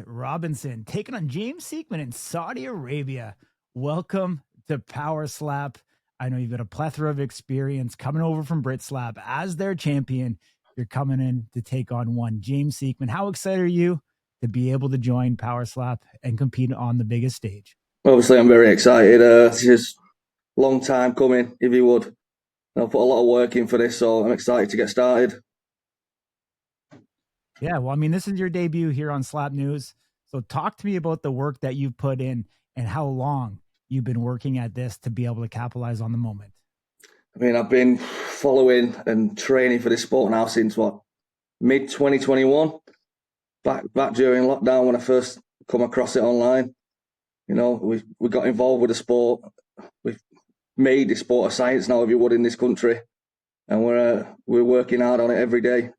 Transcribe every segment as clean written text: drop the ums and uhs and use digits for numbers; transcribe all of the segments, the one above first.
Robinson taking on James Siekmann in Saudi Arabia. Welcome to Power Slap. I know you've got a plethora of experience coming over from BritSlap as their champion. You're coming in to take on one James Siekmann. How excited are you to be able to join Power Slap and compete on the biggest stage? Obviously, I'm very excited. This is a long time coming, if you would. I've put a lot of work in for this, so I'm excited to get started. Yeah, well, I mean, this is your debut here on Slap News. So talk to me about the work that you've put in and how long you've been working at this to be able to capitalize on the moment. I mean, I've been following and training for this sport now since mid 2021. Back during lockdown when I first come across it online. You know, we got involved with the sport. We've made the sport a science now, if you would, in this country, and we're working hard on it every day.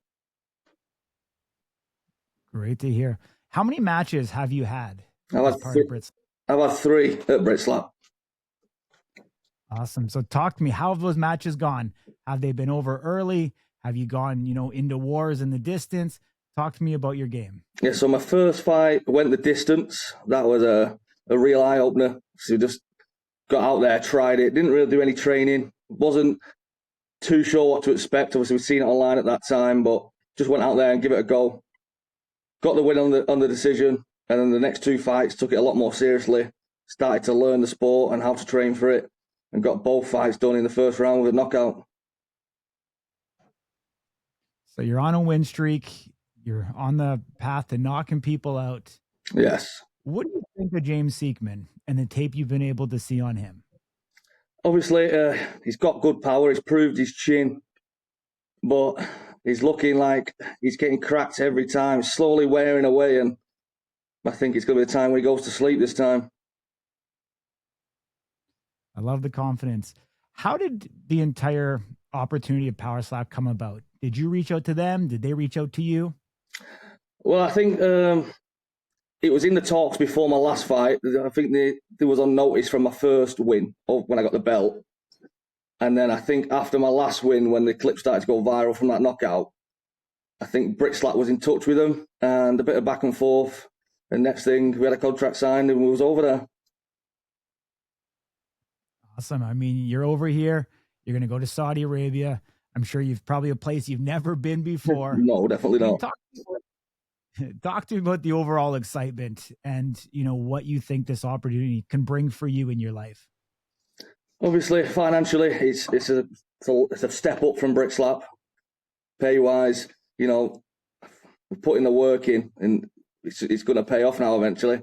Great to hear. How many matches have you had I've as had, part of BritSlap? I've had 3 at BritSlap. Awesome. So talk to me. How have those matches gone? Have they been over early? Have you gone, into wars in the distance? Talk to me about your game. Yeah, so my first fight went the distance. That was a real eye opener. So just got out there, tried it. Didn't really do any training. Wasn't too sure what to expect. Obviously, we'd seen it online at that time, but just went out there and give it a go. Got the win on the decision, and then the next 2 fights took it a lot more seriously. Started to learn the sport and how to train for it, and got both fights done in the first round with a knockout. So you're on a win streak. You're on the path to knocking people out. Yes. What do you think of James Siekmann and the tape you've been able to see on him? Obviously, he's got good power. He's proved his chin, but he's looking like he's getting cracked every time, slowly wearing away, and I think it's going to be the time when he goes to sleep this time. I love the confidence. How did the entire opportunity of Power Slap come about? Did you reach out to them? Did they reach out to you? Well, I think it was in the talks before my last fight. I think there was on notice from my first win when I got the belt. And then I think after my last win, when the clip started to go viral from that knockout, I think BritSlap was in touch with them and a bit of back and forth. And next thing, we had a contract signed and we was over there. Awesome. I mean, you're over here. You're going to go to Saudi Arabia. I'm sure you've probably a place you've never been before. No, definitely not. Talk to me about the overall excitement and, what you think this opportunity can bring for you in your life. Obviously, financially, it's a step up from BritSlap. Pay-wise, we're putting the work in, and it's going to pay off now eventually.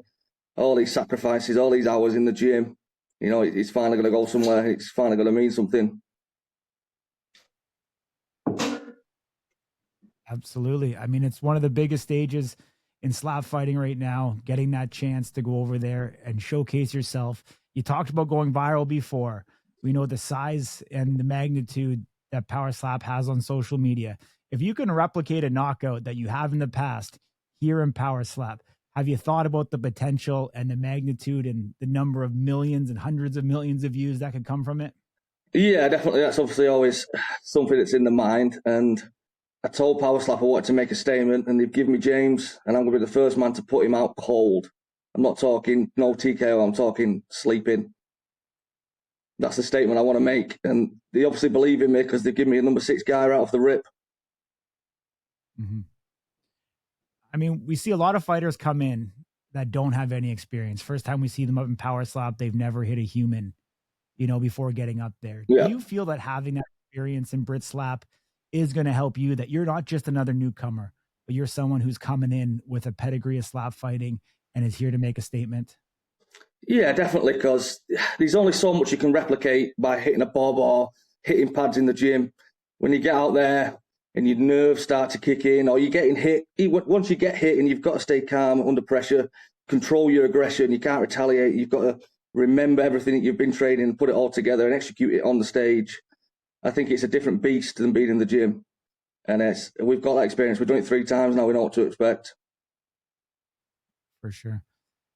All these sacrifices, all these hours in the gym, it's finally going to go somewhere. It's finally going to mean something. Absolutely. I mean, it's one of the biggest stages in slap fighting right now, getting that chance to go over there and showcase yourself. You talked about going viral before. We know the size and the magnitude that Power Slap has on social media. If you can replicate a knockout that you have in the past here in Power Slap, have you thought about the potential and the magnitude and the number of millions and hundreds of millions of views that could come from it? Yeah, definitely. That's obviously always something that's in the mind. And I told Power Slap I wanted to make a statement, and they've given me James, and I'm going to be the first man to put him out cold. I'm not talking no TKO, I'm talking sleeping. That's the statement I want to make. And they obviously believe in me because they've given me a number 6 guy right off the rip. Mm-hmm. I mean, we see a lot of fighters come in that don't have any experience. First time we see them up in Power Slap, they've never hit a human, before getting up there. Yeah. Do you feel that having that experience in BritSlap is going to help you, that you're not just another newcomer, but you're someone who's coming in with a pedigree of slap fighting and is here to make a statement? Yeah, definitely, because there's only so much you can replicate by hitting a bob or hitting pads in the gym. When you get out there and your nerves start to kick in, or you're getting hit, once you get hit and you've got to stay calm under pressure, control your aggression, you can't retaliate, you've got to remember everything that you've been training and put it all together and execute it on the stage. I think it's a different beast than being in the gym. And we've got that experience. We've done it 3 times now. We know what to expect. For sure.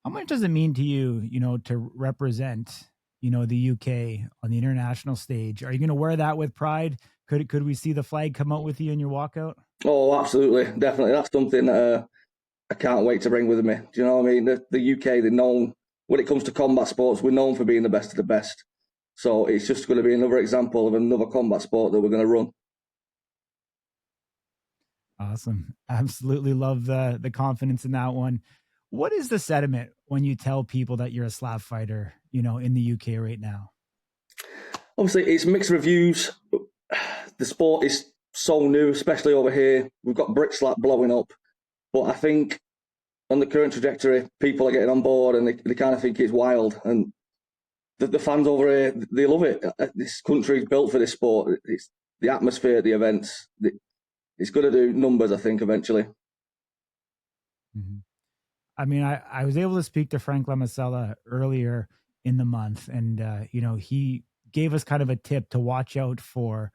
How much does it mean to you, to represent, the UK on the international stage? Are you going to wear that with pride? Could we see the flag come out with you in your walkout? Oh, absolutely. Definitely. That's something I can't wait to bring with me. Do you know what I mean? The UK, they're known, when it comes to combat sports, we're known for being the best of the best. So it's just going to be another example of another combat sport that we're going to run. Awesome. Absolutely love the confidence in that one. What is the sentiment when you tell people that you're a slap fighter, in the UK right now? Obviously, it's mixed reviews. The sport is so new, especially over here. We've got BritSlap blowing up. But I think on the current trajectory, people are getting on board and they kind of think it's wild. And the fans over here, they love it. This country is built for this sport. It's the atmosphere at the events. It's going to do numbers, I think, eventually. Mm-hmm. I mean, I was able to speak to Frank Lamasella earlier in the month, and he gave us kind of a tip to watch out for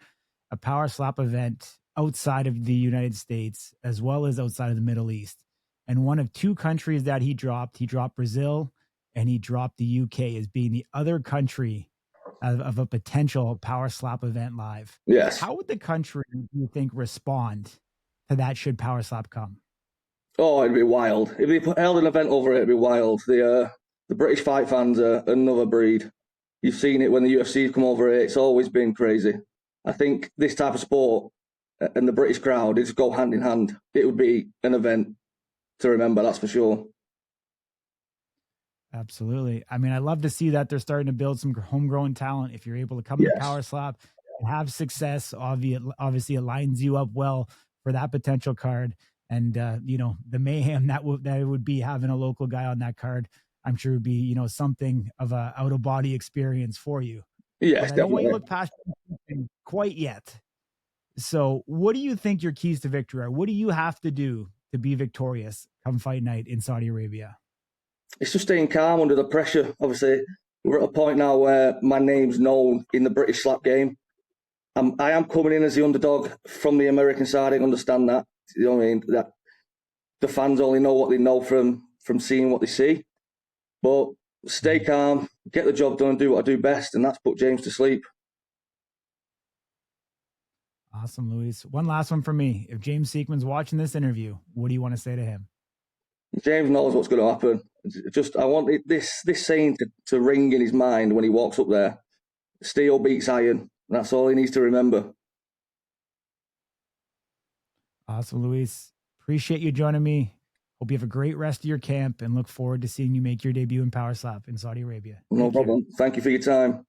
a power slap event outside of the United States as well as outside of the Middle East. And one of two countries that he dropped Brazil and he dropped the UK as being the other country of a potential power slap event live. Yes. How would the country, do you think, respond to that should power slap come? Oh, it'd be wild. If they held an event over it, it'd be wild. The British fight fans are another breed. You've seen it when the UFC come over here. It's always been crazy. I think this type of sport and the British crowd is go hand in hand. It would be an event to remember, that's for sure. Absolutely. I mean, I love to see that they're starting to build some homegrown talent. If you're able to come to Power Slap and have success, obviously it lines you up well for that potential card. And the mayhem that it would be having a local guy on that card, I'm sure would be something of a out of body experience for you. Yes, but I don't want you to look past quite yet. So, what do you think your keys to victory are? What do you have to do to be victorious come fight night in Saudi Arabia? It's just staying calm under the pressure. Obviously, we're at a point now where my name's known in the British slap game. I am coming in as the underdog from the American side. I understand that. You know what I mean? That the fans only know what they know from seeing what they see. But stay calm, get the job done, and do what I do best, and that's put James to sleep. Awesome, Louis. One last one for me. If James Siekmann's watching this interview, what do you want to say to him? James knows what's going to happen. Just I want this saying to ring in his mind when he walks up there. Steel beats iron. That's all he needs to remember. Awesome, Louis. Appreciate you joining me. Hope you have a great rest of your camp and look forward to seeing you make your debut in Power Slap in Saudi Arabia. No problem. Thank you for your time.